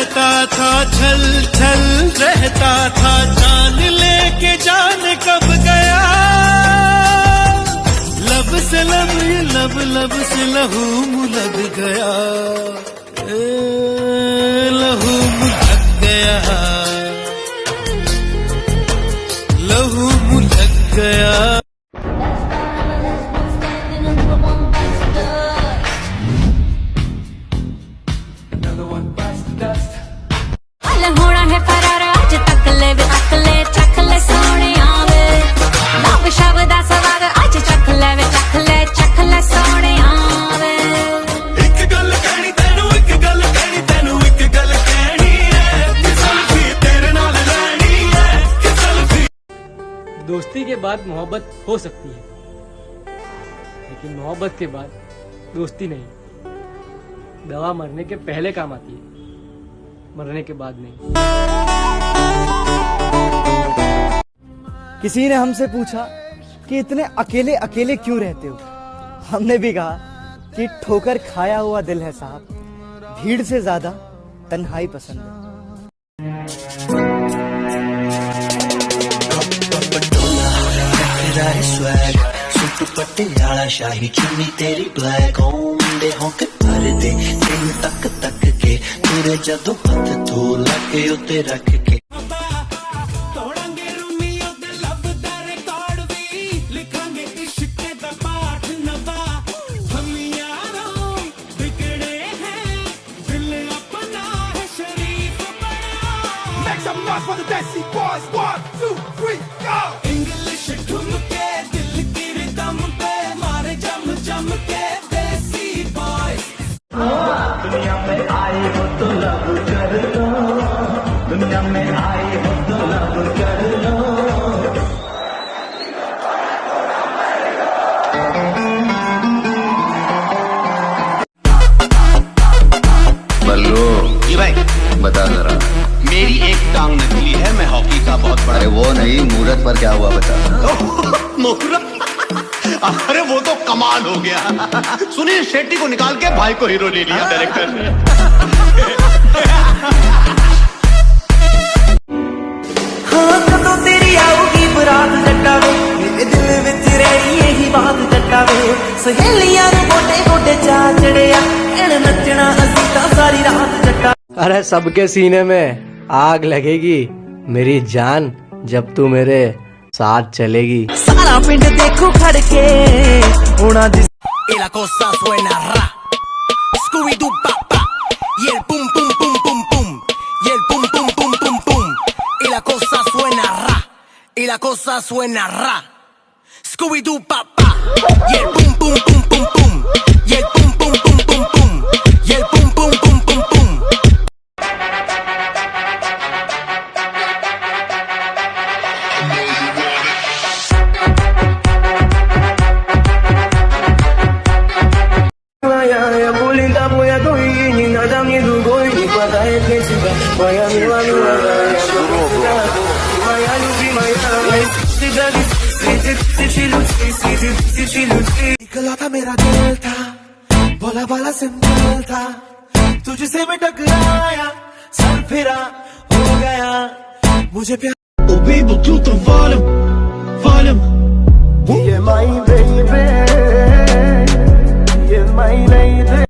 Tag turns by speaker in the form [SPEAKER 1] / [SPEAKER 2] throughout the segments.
[SPEAKER 1] रहता था, छल छल रहता था, जान लेके जान कब गया। लब से लब, लब लब से लहू मुलक गया, लहू मुलक गया, लहू मुलक गया।
[SPEAKER 2] होना है फरार अज तक ले अकले चख ले सोने आवे, नव शब्द दा सवाद अज चख ले सोने आवे।
[SPEAKER 1] एक गल कहनी तेनू, एक गल कहनी तेनू, एक गल कहनी है कि सेल्फी तेरे नाल लेनी है कि सेल्फी।
[SPEAKER 3] दोस्ती के बाद मोहब्बत हो सकती है, लेकिन मोहब्बत के बाद दोस्ती नहीं। दवा मरने के पहले काम आती है, मरने के बाद नहीं।
[SPEAKER 4] किसी ने हमसे पूछा कि इतने अकेले अकेले क्यों रहते हो। हमने भी कहा कि ठोकर खाया हुआ दिल है साहब, भीड़ से ज्यादा तन्हाई पसंद है।
[SPEAKER 5] पटियाला शाही चुन्नी तेरी ब्लैक मुंडे होके भर दे तेन तक तक के तेरे जदों हथ धो लगे उत्ते रख के।
[SPEAKER 1] तोड़ांगे रूमियों दे लब दा रिकॉर्ड भी, लिखांगे इश्क दा पाठ नवा। हम यारों बिगड़े हैं, दिल अपना है शरीफ बड़ा। Make some noise for the Desi Boys, 1 2 3 go। English ठुमके दिल की रिदम पे मारे जम जम के देसी बॉयज।
[SPEAKER 5] दुनिया में आए हो तो लब कर लो, दुनिया में आए हो तो लब कर लो।
[SPEAKER 6] बल्लू जी भाई बता जरा।
[SPEAKER 7] मेरी एक टांग नकली है, मैं हॉकी का बहुत बड़ा।
[SPEAKER 6] अरे वो नहीं, मुहूर्त पर क्या हुआ बता।
[SPEAKER 7] मुहूर्त? अरे वो तो कमाल हो गया। सुनील शेट्टी को निकाल के भाई को हीरो ले लिया डायरेक्टर ने।
[SPEAKER 5] हाँ कदों तेरी आऊगी बरात जट्टा वे, मेरे दिल विच रही यही बात जट्टा वे। सहेलियां ने गोटे गोटे चा चढ़िया, एन नचना असीं तां सारी रात जट्टा।
[SPEAKER 4] अरे सबके सीने में आग लगेगी मेरी जान, जब तू मेरे साथ चलेगी।
[SPEAKER 5] सारा पिंड देखो खड़ के होना जिस।
[SPEAKER 8] Y la cosa suena ra, Scooby-Doo pa pa, y el pum pum pum pum pum, y el pum pum pum pum pum, y la cosa suena ra, y la cosa suena ra, Scooby-Doo pa pa, y el pum pum pum pum pum, y el pum pum pum pum pum, y el pum pum pum pum pum.
[SPEAKER 5] निकला था मेरा दिल था, बोला बाला simple था, तुझसे मैं टकराया, सर फिरा हो गया मुझे प्यार।
[SPEAKER 1] Oh baby, too the volume, volume.
[SPEAKER 5] ये माई बेबी, ये माई बेबी।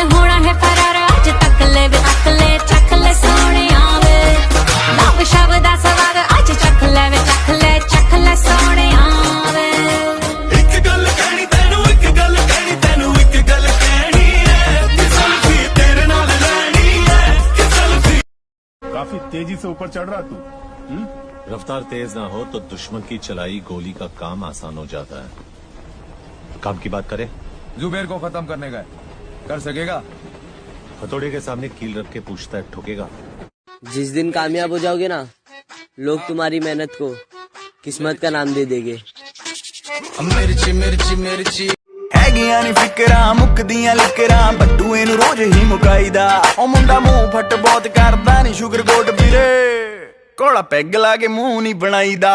[SPEAKER 2] होना है फरार अज तक ले अकले चख ले सोने आवे, नव शब्द दा सवाद अज चख ले सोने आवे।
[SPEAKER 1] एक गल कहनी तेनू, एक गल कहनी तेनू, एक गल कहनी है कि सेल्फी तेरे नाल लेनी है कि सेल्फी।
[SPEAKER 9] काफी तेजी से ऊपर चढ़ रहा तू।
[SPEAKER 7] रफ्तार तेज ना हो तो दुश्मन की चलाई गोली का काम आसान हो जाता है। काम की बात करें,
[SPEAKER 9] जुबेर को खत्म करने का है, कर सकेगा?
[SPEAKER 7] हथौड़े के सामने कील रख के पूछता है, ठोकेगा?
[SPEAKER 4] जिस दिन कामयाब हो जाओगे ना, लोग तुम्हारी मेहनत को किस्मत का नाम दे देंगे।
[SPEAKER 5] मिर्ची मिर्ची मिर्ची हैगियां नी फिकरां मुकदियां लिकरां, बट्टू इनू रोज ही मुकाईदा। ओ मुंडा मुंह फट बहुत करदा नी शुगर कोट पीरे। ਕੋਲਾ ਪੈਗ ਲਾ ਕੇ ਮੂੰਹ ਨਹੀਂ ਬਣਾਈਦਾ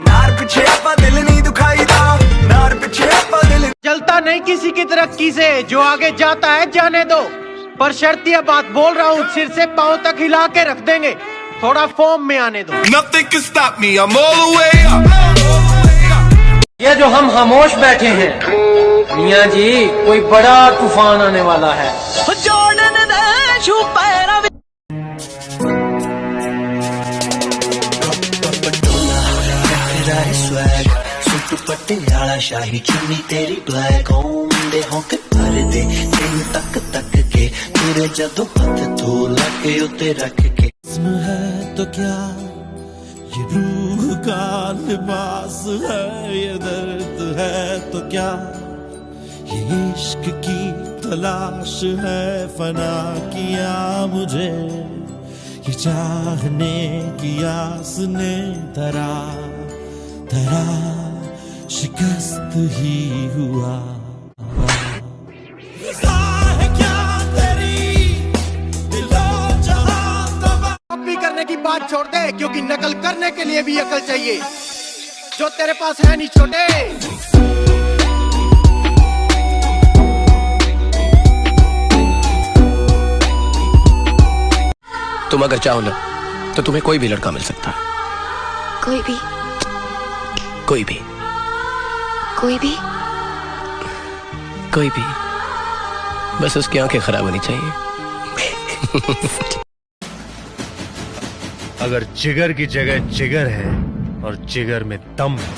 [SPEAKER 5] ਨਾਰ ਪਿੱਛੇ ਆਪਾਂ ਦਿਲ ਨਹੀਂ ਦੁਖਾਈਦਾ नार पीछे दिल
[SPEAKER 10] चलता नहीं किसी की तरक्की से जो आगे जाता है जाने दो पर शर्तिया बात बोल रहा हूँ सिर से पांव तक हिला के रख देंगे थोड़ा फॉर्म में आने दो
[SPEAKER 9] Nothing can stop me, I'm all the way up.
[SPEAKER 10] ये जो हम खामोश बैठे हैं मियाँ जी कोई बड़ा तूफान आने वाला है
[SPEAKER 5] पटियाला शाही चुन्नी तेरी ब्लैक दे होके भर दे तेन तक तक के तेरे जदों हथ तू लगे उते रख के
[SPEAKER 1] है तो क्या ये रूह का लिबास है ये दर्द है तो क्या ये इश्क की तलाश है फना किया मुझे ये चाहने की आस ने धरा धरा शिकस्त ही हुआ
[SPEAKER 10] कॉपी करने की बात छोड़ दे क्योंकि नकल करने के लिए भी अकल चाहिए जो तेरे पास है नहीं छोटे
[SPEAKER 8] तुम अगर चाहो ना तो तुम्हें कोई भी लड़का मिल सकता है
[SPEAKER 2] कोई भी
[SPEAKER 8] कोई भी
[SPEAKER 2] कोई भी
[SPEAKER 8] कोई भी बस उसकी आंखें खराब होनी चाहिए
[SPEAKER 11] अगर जिगर की जगह जिगर है और जिगर में दम है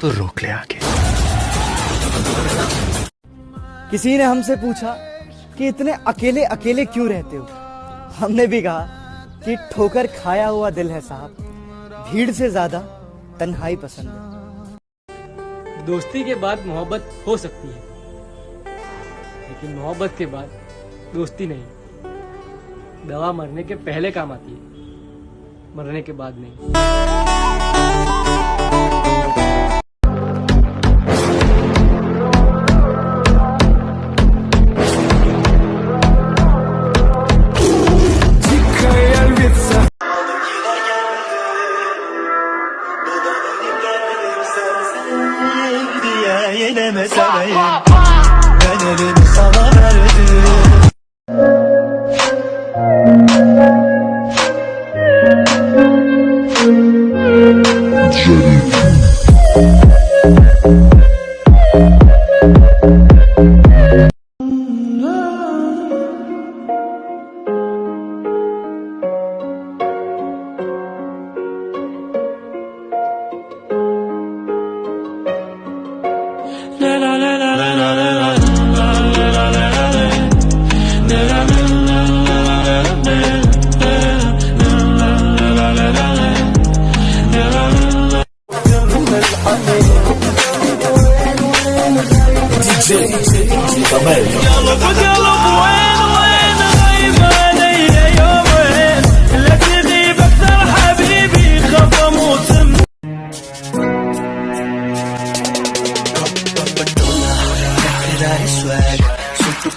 [SPEAKER 11] तो रोक ले आगे।
[SPEAKER 4] किसी ने हमसे पूछा कि इतने अकेले अकेले क्यों रहते हो। हमने भी कहा कि ठोकर खाया हुआ दिल है साहब, भीड़ से ज्यादा तन्हाई पसंद है।
[SPEAKER 3] दोस्ती के बाद मोहब्बत हो सकती है, लेकिन मोहब्बत के बाद दोस्ती नहीं। दवा मरने के पहले काम आती है, मरने के बाद नहीं।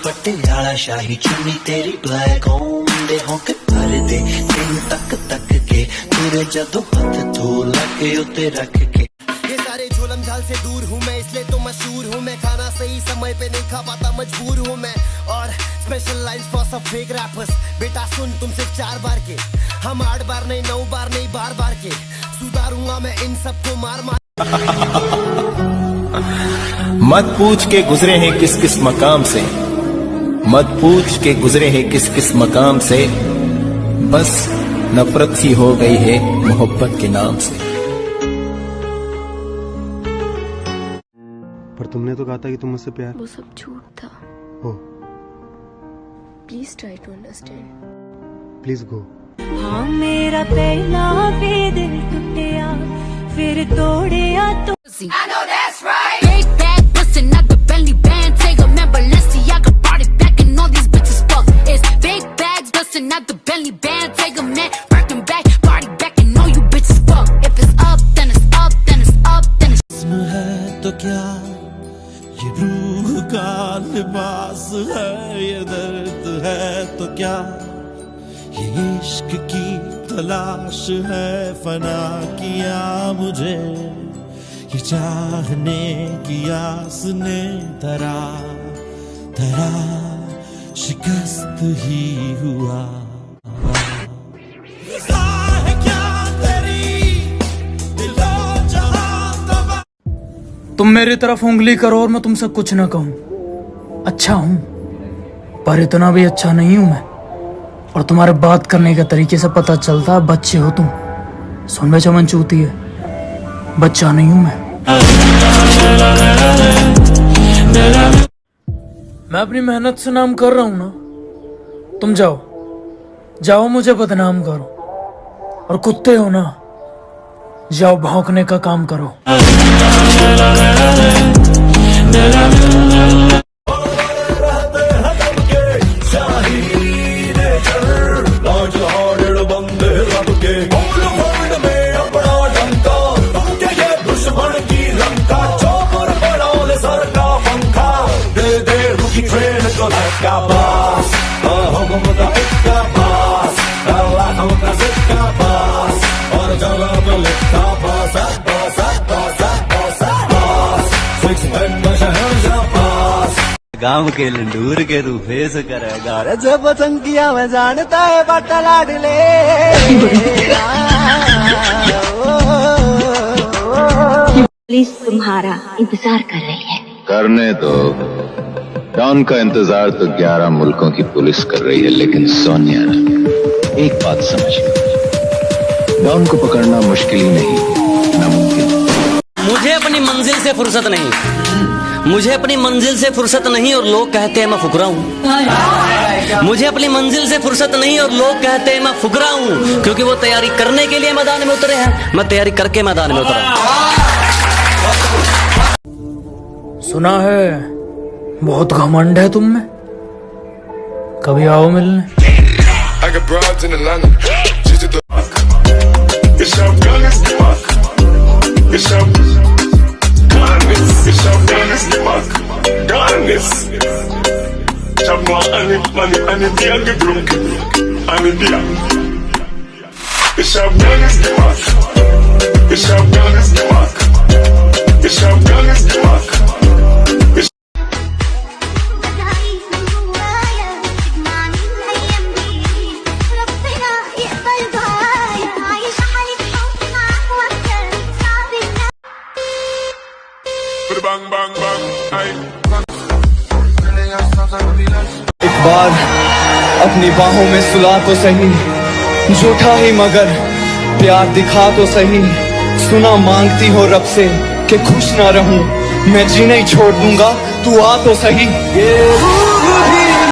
[SPEAKER 5] पटियाला शाही चुन्नी तेरी ब्लैक दे होके भर दे तेन तक तक के तेरे जदों हथ तू लगे उते रख के
[SPEAKER 10] ये सारे झोलम झाल से दूर हूँ मैं इसलिए तो मशहूर हूँ मैं खाना सही समय पे नहीं खा पाता मजबूर हूँ मैं और स्पेशल लाइन्स फॉर सब फेक रैपर्स बेटा सुन तुम सिर्फ 4 बार के हम 8 बार नहीं 9 बार नहीं बार बार के सुधारूंगा मैं इन सबको मार मार
[SPEAKER 12] मत पूछ के गुजरे हैं किस किस मकाम से, मत पूछ के गुजरे हैं किस किस मकाम से, बस नफरत सी हो गई है मोहब्बत के नाम से।
[SPEAKER 11] पर तुमने तो कहा था कि तुम मुझसे प्यार।
[SPEAKER 2] वो सब झूठ था।
[SPEAKER 11] हो
[SPEAKER 2] please try to understand.
[SPEAKER 11] Please go.
[SPEAKER 2] हाँ मेरा पहला भी दिल टूटिया फिर तोड़िया तो I know that's right. Big bag bustin' out the Bentley band, take a man Balenciaga brought it back and all these bitches fuck. It's big bags bustin' out the Bentley band, take a man Birkin back, body back and all you bitches fuck. If it's up, then it's up, then it's up, then it's.
[SPEAKER 1] है तो क्या ये रूह का लिबास है ये दर्द है तो क्या ये इश्क की तलाश है फना किया मुझे, ये चाहने की आस ने धरा धरा शिकस्त ही हुआ।
[SPEAKER 13] तुम मेरी तरफ उंगली करो और मैं तुमसे कुछ ना कहूं। अच्छा हूं पर इतना भी अच्छा नहीं हूं मैं, और तुम्हारे बात करने के तरीके से पता चलता है बच्चे हो तुम। सुन में चमन चूती है, बच्चा नहीं हूं मैं अपनी मेहनत से नाम कर रहा हूं ना। तुम जाओ जाओ मुझे बदनाम करो, और कुत्ते हो ना, जाओ भौंकने का काम करो।
[SPEAKER 5] गांव के लंडूर के रूपे से करेगा जब चंकिया में जानता है बट्टा लाडले।
[SPEAKER 2] पुलिस तुम्हारा इंतजार कर रही है।
[SPEAKER 6] करने दो, डॉन का इंतजार तो 11 मुल्कों की पुलिस कर रही है, लेकिन सोनिया एक बात समझ लो, डॉन को पकड़ना मुश्किल ही नहीं, नामुमकिन।
[SPEAKER 14] मुझे अपनी मंजिल से फुर्सत नहीं, मुझे अपनी मंजिल से फुर्सत नहीं, और लोग कहते हैं मैं फुकरा हूँ। मुझे अपनी मंजिल से फुर्सत नहीं और लोग कहते हैं मैं फुकरा हूँ, क्योंकि वो तैयारी करने के लिए मैदान में उतरे हैं, मैं तैयारी करके मैदान में उतरा।
[SPEAKER 13] सुना है बहुत घमंड है तुम में, कभी आओ मिलने।
[SPEAKER 12] एक बार अपनी बाहों में सुला तो सही, झूठा ही मगर प्यार दिखा तो सही। सुना मांगती हो रब से कि खुश ना रहूं, मैं जीना ही छोड़ दूंगा, तू आ तो सही। ये